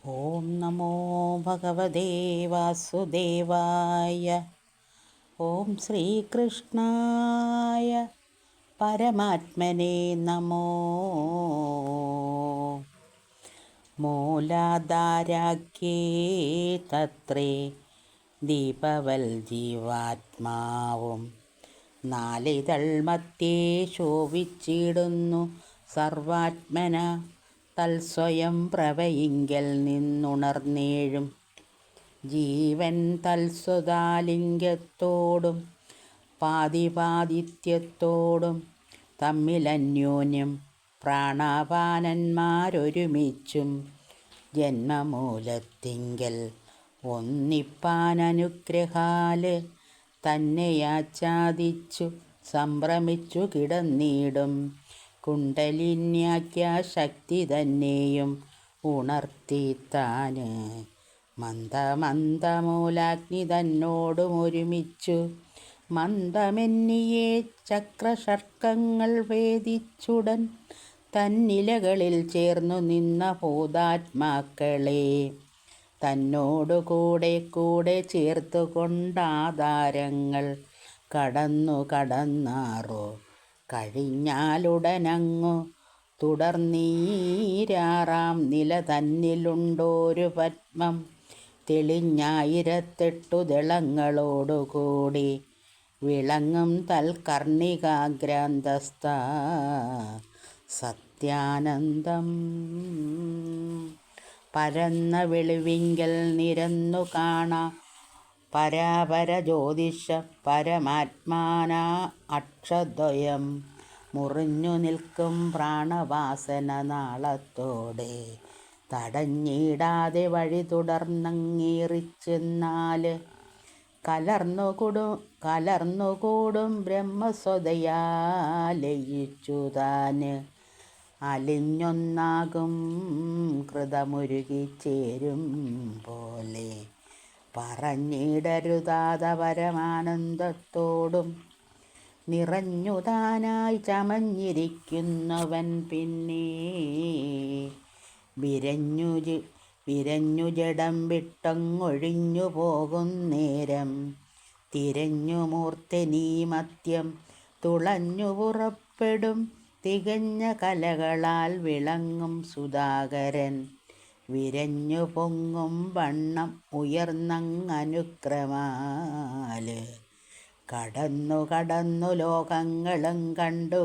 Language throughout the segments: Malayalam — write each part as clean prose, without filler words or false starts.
ഓം നമോ ഭഗവതേ വാസുദേവായ. ഓം ശ്രീകൃഷ്ണായ പരമാത്മനേ നമോ. മൂലാധാരാഖ്യേ തത്രേ ദീപവൽ ജീവാത്മാവും നാലിതൾ മധ്യേ ശോഭിച്ചിടുന്നു സർവാത്മന. തൽസ്വയം പ്രഭയിങ്കൽ നിന്നുണർന്നേഴും ജീവൻ തൽസ്വതാലിംഗത്തോടും പാതിപാതിത്യത്തോടും തമ്മിലന്യോന്യം പ്രാണാപാനന്മാരൊരുമിച്ചും ജന്മമൂലത്തിങ്കൽ ഒന്നിപ്പാനനുഗ്രഹാല് തന്നെയാച്ഛാദിച്ചു സംഭ്രമിച്ചു കിടന്നിടും കുണ്ടലിന്യാഖ്യ ശക്തി തന്നെയും ഉണർത്തിത്താന് മന്ദമന്ദമൂലാഗ്നി തന്നോടും ഒരുമിച്ചു മന്ദമെന്നിയെ ചക്രഷർക്കങ്ങൾ ഭേദിച്ചുടൻ തന്നിലകളിൽ ചേർന്നു നിന്ന ഭൂതാത്മാക്കളെ തന്നോടു കൂടെ കൂടെ ചേർത്തു കൊണ്ടാധാരങ്ങൾ കടന്നാറോ കഴിഞ്ഞാലുടനങ്ങു തുടർന്നീരാറാം നില തന്നിലുണ്ടോരു പത്മം തെളിഞ്ഞായിരത്തെട്ടു ദളങ്ങളോടുകൂടി വിളങ്ങും തൽക്കർണികാഗ്രാന്തസ്ഥ സത്യാനന്ദം. പരന്ന വെളിവിങ്കൽ നിരന്നു കാണാം പരാപര ജ്യോതിഷ പരമാത്മാന അക്ഷദ്വയം മുറിഞ്ഞു നിൽക്കും പ്രാണവാസന നാളത്തോടെ തടഞ്ഞിടാതെ വഴി തുടർന്നങ്ങേറിച്ചെന്നാല് കലർന്നുകൂടും ബ്രഹ്മസ്വതയാലയിച്ചു താന് അലിഞ്ഞൊന്നാകും കൃതമുരുകിച്ചേരും പോലെ പറഞ്ഞിടരുതാത പരമാനന്ദത്തോടും നിറഞ്ഞുതാനായി ചമഞ്ഞിരിക്കുന്നവൻ പിന്നെ വിരഞ്ഞു ജഡം വിട്ടങ്ങൊഴിഞ്ഞു പോകും നേരം തിരഞ്ഞു മൂർത്തനീ മദ്യം തുളഞ്ഞു പുറപ്പെടും തികഞ്ഞ കലകളാൽ വിളങ്ങും സുധാകരൻ വിരഞ്ഞു പൊങ്ങും വണ്ണം ഉയർന്നങ്ങനുക്രമാല് കടന്നു ലോകങ്ങളും കണ്ട്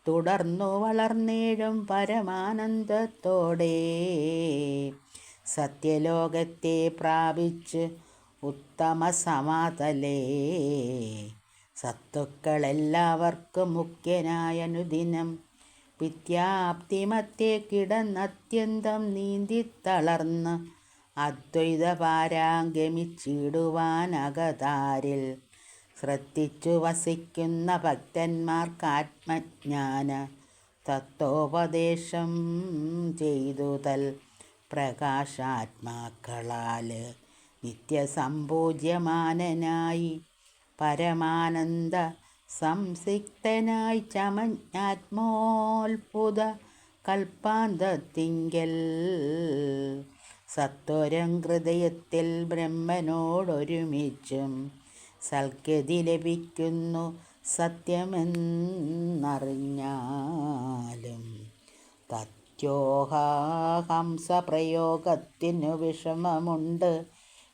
തുടർന്നു വളർന്നേഴും പരമാനന്ദത്തോടെ സത്യലോകത്തെ പ്രാപിച്ച് ഉത്തമ സമാതലേ സത്തുക്കളെല്ലാവർക്കും മുഖ്യനായനുദിനം വിദ്യാപ്തിമത്തെ കിടന്നത്യന്തം നീന്തിത്തളർന്ന് അദ്വൈത പാരാഗമിച്ചിടുവാനകതാരിൽ ശ്രദ്ധിച്ചു വസിക്കുന്ന ഭക്തന്മാർക്കാത്മജ്ഞാന തത്വോപദേശം ചെയ്തു തൽ പ്രകാശാത്മാക്കളാല് നിത്യസമ്പൂജ്യമാനനായി പരമാനന്ദ സംസിക്തനായി ചമഞ്ഞാത്മോത്ഭുത കൽപ്പാന്തത്തിങ്കൽ സത്വരം ഹൃദയത്തിൽ ബ്രഹ്മനോടൊരുമിച്ചും സൽഗതി ലഭിക്കുന്നു സത്യമെന്നറിഞ്ഞാലും തത്യോഹംസപ്രയോഗത്തിനു വിഷമമുണ്ട്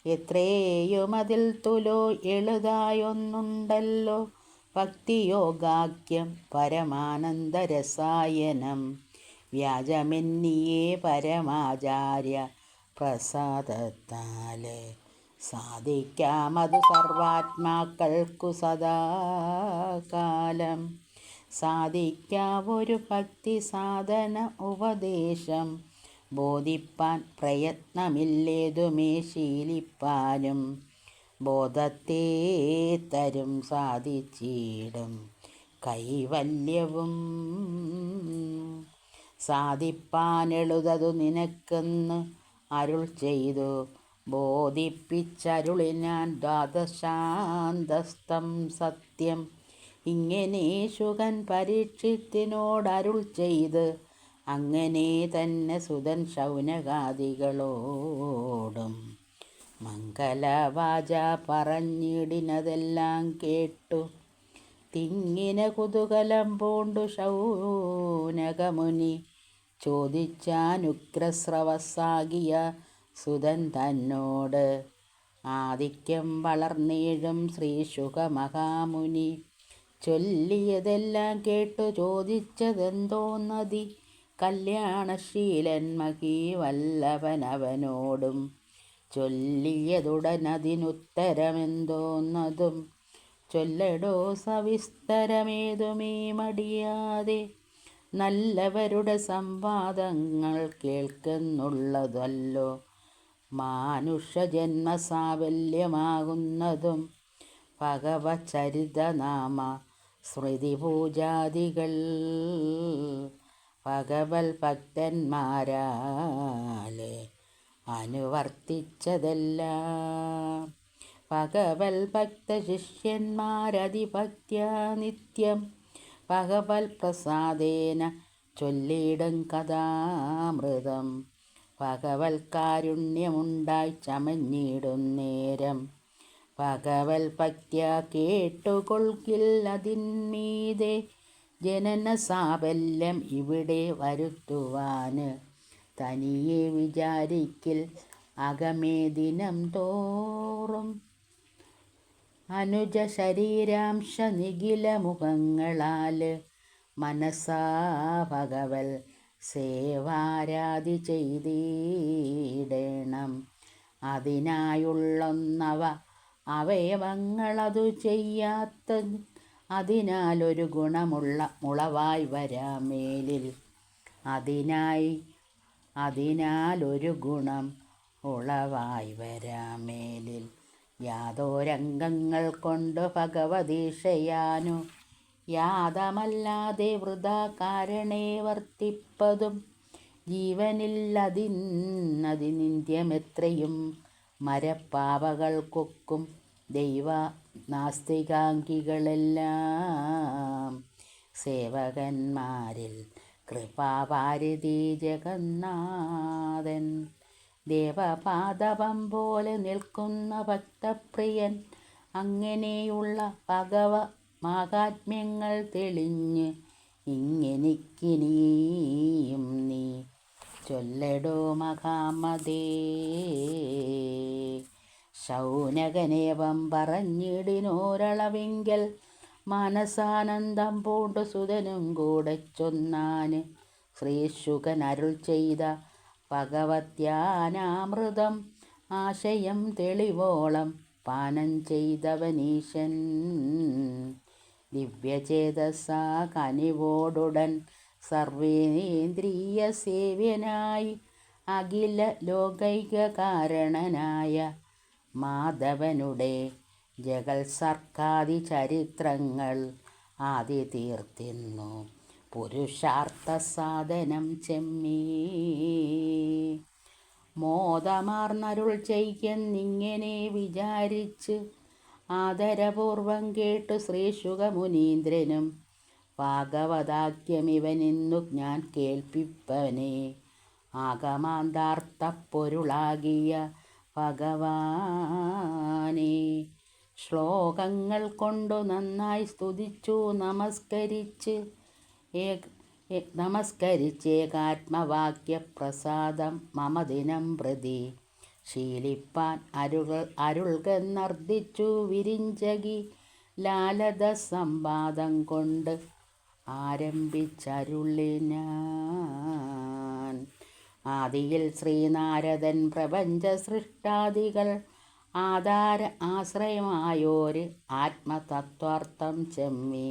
എത്രയും അതിൽ തുലോ എളുതായൊന്നുണ്ടല്ലോ ഭക്തിയോഗാഖ്യം പരമാനന്ദരസായനം വ്യാജമെന്നിയേ പരമാചാര്യ പ്രസാദത്താല് സാധിക്കാമതു സർവാത്മാക്കൾക്കു സദാകാലം സാധിക്കാവൊരു ഭക്തി സാധന ഉപദേശം ബോധിപ്പാൻ പ്രയത്നമില്ലേതുമേ ശീലിപ്പാനും ബോധത്തെ തരും സാധിച്ചിടും കൈവല്യവും സാധിപ്പാനെളുതതു നിനക്കെന്ന് അരുൾ ചെയ്തു ബോധിപ്പിച്ചരുളിനാൻ ദ്വാദശാന്തസ്തം സത്യം ഇങ്ങനെ ശുകൻ പരീക്ഷിത്തിനോടരുൾ ചെയ്ത് അങ്ങനെ തന്നെ സുതൻ ശൗനകാദികളോടും മംഗലവാച പറഞ്ഞിടിനതെല്ലാം കേട്ടു തിങ്ങിന കുതൂഹലം പൂണ്ടു ശൗനകമുനി ചോദിച്ചാനുഗ്രസ്രവസാകിയ സുതൻ തന്നോട്. ആദിക്യം വളർന്നീഴും ശ്രീശുക മഹാമുനി ചൊല്ലിയതെല്ലാം കേട്ടു ചോദിച്ചതെന്തോന്നതി കല്യാണശീലൻ മഹീവല്ലഭനവനോടും ചൊല്ലിയതുടനതിനുത്തരമെന്തോന്നതും ചൊല്ലടോ സവിസ്തരമേതുമീ മടിയാതെ നല്ലവരുടെ സംവാദങ്ങൾ കേൾക്കുന്നുള്ളതല്ലോ മാനുഷജന്മസാവല്യമാകുന്നതും ഭഗവചരിതനാമ സ്മൃതിപൂജാദികൾ ഭഗവത് ഭക്തന്മാരാല് അനുവർത്തിച്ചതെല്ലാം ഭഗവത് ഭക്തശിഷ്യന്മാരതിഭക്ത്യാ നിത്യം ഭഗവത് പ്രസാദേന ചൊല്ലിയിടും കഥാമൃതം ഭഗവത് കാരുണ്യമുണ്ടായി ചമഞ്ഞിടും നേരം ഭഗവത് ഭക്ത്യാ കേട്ടുകൊൾക്കിൽ അതിന്മീതെ ജനന സാഫല്യം ഇവിടെ വരുത്തുവാന് തനിയെ വിചാരിക്കിൽ അകമേ ദിനം തോറും അനുജ ശരീരാംശ നിഖില മുഖങ്ങളാൽ മനസാ ഭഗവൽ സേവാരാധി ചെയ്തിടണം. അതിനായുള്ളൊന്നവ അവയവങ്ങളതു ചെയ്യാത്ത അതിനാലൊരു ഗുണമുള്ള മുളവായി വരാമേലിൽ അതിനാലൊരു ഗുണം ഉളവായി വരാമേലിൽ യാതോരംഗങ്ങൾ കൊണ്ട് ഭഗവതീഷയാനു യാതമല്ലാതെ വൃഥാ കാരണേ വർത്തിപ്പതും ജീവനില്ലതിനിന്ത്യമെത്രയും മരപ്പാവകൾക്കൊക്കും ദൈവ നാസ്തികാംഗികളെല്ലാം സേവകന്മാരിൽ കൃപാവാരിധി ജഗന്നാഥൻ ദേവപാദപം പോലെ നിൽക്കുന്ന ഭക്തപ്രിയൻ അങ്ങനെയുള്ള ഭഗവ മാഹാത്മ്യങ്ങൾ തെളിഞ്ഞ് ഇങ്ങനെക്കിനിയും നീ ചൊല്ലടോ മഹാമതേ. ശൗനകനേവം പറഞ്ഞിടിനോരളവിങ്കൽ മനസാനന്ദം പൂണ്ടു സുതനും കൂടെ ചൊന്നാന് ശ്രീശുകൻ അരുൾ ചെയ്ത ഭഗവത്യാനാമൃതം ആശയം തെളിവോളം പാനം ചെയ്തവനീശൻ ദിവ്യചേതസാ കനിവോടുടൻ സർവേന്ദ്രിയ സേവ്യനായി അഖില ലോകൈക കാരണനായ മാധവനുടെ ജഗത്സർക്കാദി ചരിത്രങ്ങൾ ആദി തീർത്തിന്നു പുരുഷാർത്ഥ സാധനം ചെമ്മീ. മോദമാർന്നരുൾ ചെയ്യെന്നിങ്ങനെ വിചാരിച്ച് ആദരപൂർവം കേട്ടു ശ്രീശുകമുനീന്ദ്രനും ഭാഗവതാഖ്യമിവനിന്നു ഞാൻ കേൾപ്പിപ്പവനെ ആഗമാന്താർത്ഥപ്പൊരുളാകിയ ഭഗവാനെ ശ്ലോകങ്ങൾ കൊണ്ടു നന്നായി സ്തുതിച്ചു നമസ്കരിച്ചേകാത്മവാക്യപ്രസാദം മമ ദിനം പ്രതി ശീലിപ്പാൻ അരുൾകെന്നർദ്ദിച്ചു വിരിഞ്ചകി ലാലത സംവാദം കൊണ്ട് ആരംഭിച്ചരുളിനാൻ. ആദിയിൽ ശ്രീനാരദൻ പ്രപഞ്ച സൃഷ്ടാദികൾ ആധാര ആശ്രയമായോര് ആത്മതത്വാർത്ഥം ചെമ്മീ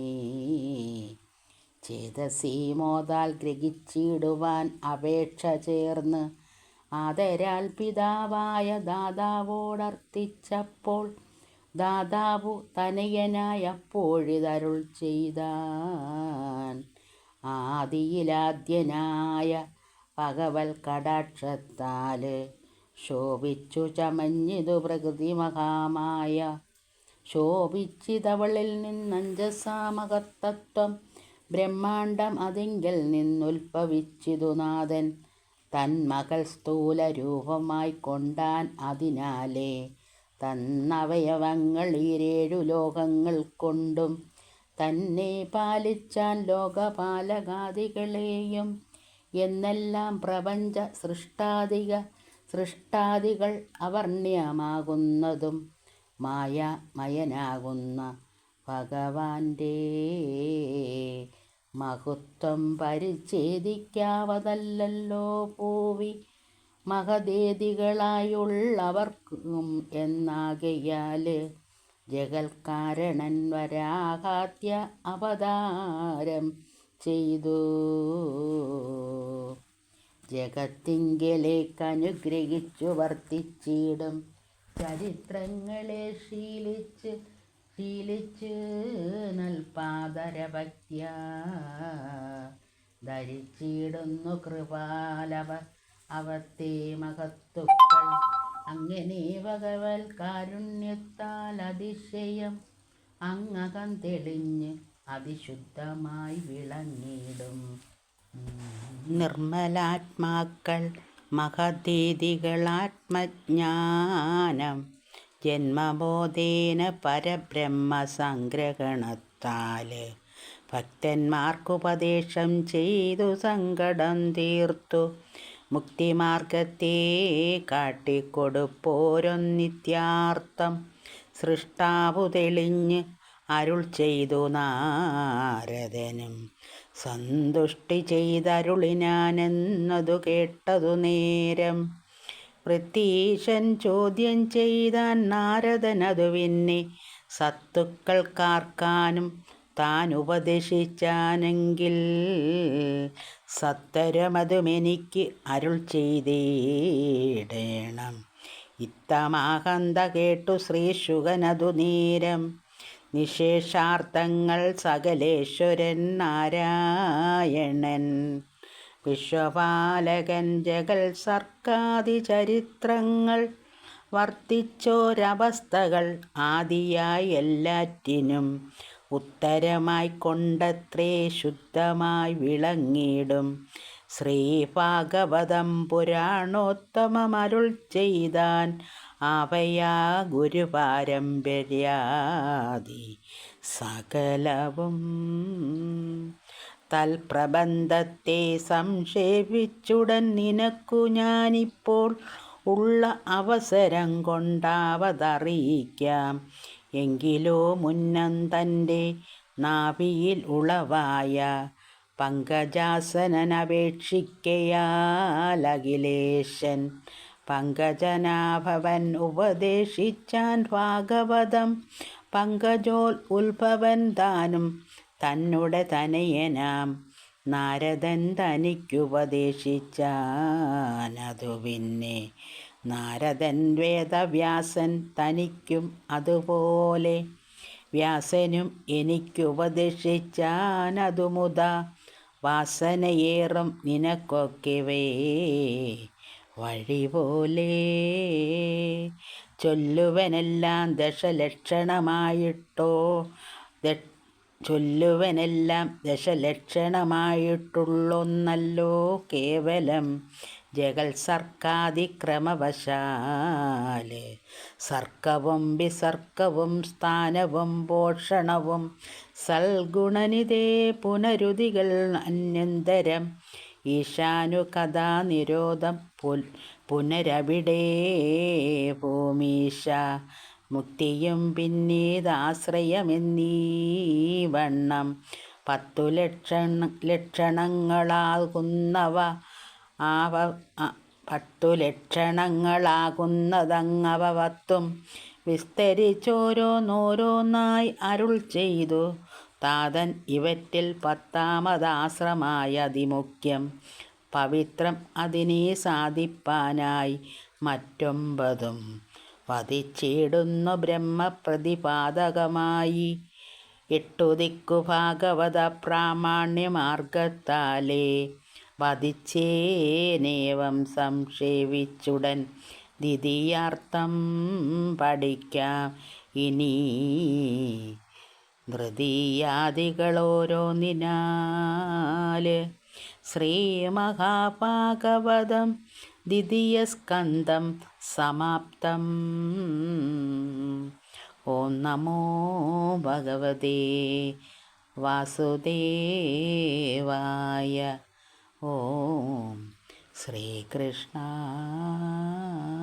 ചേതസീ മോദാൽ ഗ്രഹിച്ചിടുവാൻ അപേക്ഷ ചേർന്ന് ആദരാൽ പിതാവായ ദാതാവോടർത്ഥിച്ചപ്പോൾ ദാതാവു തനയനായപ്പോഴിതരുൾ ചെയ്താൻ. ആദിയിലാദ്യനായ ഭഗവൽ കടാക്ഷത്താല് ശോഭിച്ചു ചമഞ്ഞിതു പ്രകൃതി മഹാമായ ശോഭിച്ചിതവളിൽ നിന്നഞ്ജസാമകത്തത്വം ബ്രഹ്മാണ്ടം അതിങ്കൽ നിന്നുൽഭവിച്ചിതു നാഥൻ. തന്മകൾ സ്ഥൂല രൂപമായി കൊണ്ടാൻ അതിനാലേ തന്നവയവങ്ങൾ ഈരേഴു ലോകങ്ങൾ കൊണ്ടും തന്നെ പാലിച്ചാൻ ലോകപാലകാദികളെയും എന്നെല്ലാം പ്രപഞ്ച സൃഷ്ടാദികൾ അവർണ്യമാകുന്നതും മായാമയനാകുന്ന ഭഗവാന്റെ മഹത്വം പരിച്ഛേദിക്കാവതല്ലോ ഭൂവി മഹദേദികളായുള്ളവർക്കും എന്നാകയാൽ ജഗൽക്കാരണൻ വരാഹാത്യ അവതാരം ചെയ്തു ജഗത്തിങ്കലേക്കനുഗ്രഹിച്ചു വർത്തിച്ചിടും ചരിത്രങ്ങളെ ശീലിച്ച് നൽപാദരഭക്ത്യ ധരിച്ചിടുന്നു കൃപാലവ അവത്തെ മഹത്തുക്കൾ. അങ്ങനെ ഭഗവൽ കാരുണ്യത്താൽ അതിശയം അങ്ങകം തെളിഞ്ഞ് അതിശുദ്ധമായി വിളങ്ങിടും നിർമ്മലാത്മാക്കൾ മഹതീതികളാത്മജ്ഞാനം ജന്മബോധേന പരബ്രഹ്മ സംഗ്രഹണത്താൽ ഭക്തന്മാർക്കുപദേശം ചെയ്തു സങ്കടം തീർത്തു മുക്തിമാർഗത്തെ കാട്ടിക്കൊടുപ്പോരൊന്നിത്യാർത്ഥം സൃഷ്ടാവു തെളിഞ്ഞ് അരുൾ ചെയ്തു നാരദനും സന്തുഷ്ടി ചെയ്തരുളിനാനെന്നതു കേട്ടതു നേരം പൃഥ്വീശൻ ചോദ്യം ചെയ്താൻ നാരദനതു പിന്നെ സത്തുക്കൾക്കാർക്കാനും താൻ ഉപദേശിച്ചാനെങ്കിൽ സത്തരമതുമെനിക്ക് അരുൾ ചെയ്തിടേണം. ഇത്തമാഹന്ത കേട്ടു ശ്രീശുകനതു നേരം നിശേഷാർത്ഥങ്ങൾ സകലേശ്വരൻ നാരായണൻ വിശ്വപാലകൻ ജഗൽ സർക്കാദി ചരിത്രങ്ങൾ വർത്തിച്ചോരവസ്ഥകൾ ആദിയായി എല്ലാറ്റിനും ഉത്തരമായി കൊണ്ടത്രേ ശുദ്ധമായി വിളങ്ങിടും ശ്രീഭാഗവതം പുരാണോത്തമമരുൾ ചെയ്താൻ ആവയാ ഗുരുപാരമ്പര്യാദി സകലവും. തൽപ്രബന്ധത്തെ സംക്ഷേപിച്ചുടൻ നിനക്കു ഞാനിപ്പോൾ ഉള്ള അവസരം കൊണ്ടാവതറിയിക്കാം. എങ്കിലോ മുന്നം തൻ്റെ നാഭിയിൽ ഉളവായ പങ്കജാസനനപേക്ഷിക്കയാലഖിലേശൻ പങ്കജനാഭവൻ ഉപദേശിച്ചാൻ ഭാഗവതം. പങ്കജോൽ താനും തന്നുടെ തനയനാം നാരദൻ തനിക്കുപദേശിച്ചാനതു പിന്നെ നാരദൻ വേദവ്യാസൻ തനിക്കും അതുപോലെ വ്യാസനും എനിക്കുപദേശിച്ചാനതു മുതാ വാസനയേറും നിനക്കൊക്കെവേ വഴിപോലെ ചൊല്ലുവനെല്ലാം ദശലക്ഷണമായിട്ടുള്ളൊന്നല്ലോ കേവലം ജഗൽ സർക്കാദിക്രമവശാല് സർക്കവും വിസർക്കവും സ്ഥാനവും പോഷണവും സൽഗുണനിതേ പുനരുതികൾ അന്യന്തരം ഈശാനുകഥാ നിരോധം പുനരവിടെ ഭൂമീശ മുക്തിയും പിന്നീതാശ്രയമെന്നീ വണ്ണം 10 ലക്ഷണങ്ങളാകുന്നവ 10 ലക്ഷണങ്ങളാകുന്നതങ്ങവ 10ഉം വിസ്തരിച്ചോരോന്നോരോന്നായി അരുൾ ചെയ്തു താതൻ. ഇവറ്റിൽ 10ാമതാശ്രമായ അതിമുഖ്യം പവിത്രം അതിനെ സാധിപ്പാനായി മറ്റൊമ്പതും വധിച്ചിടുന്നു ബ്രഹ്മപ്രതിപാദകമായി 8 ദിക്കു ഭാഗവത പ്രാമാണ്യമാർഗത്താലേ വധിച്ചേനേവം സംക്ഷേപിച്ചുടൻ ദ്വിതീയാർത്ഥം പഠിക്കാം ഇനി. ധൃതീയാദികളോരോന്നിനാൽ ശ്രീമഹാഭാഗവതം ദ്വിതീയസ്കന്ധം സമാപ്തം. ഓം നമോ ഭഗവതേ വാസുദേവായ. ഓം ശ്രീകൃഷ്ണായ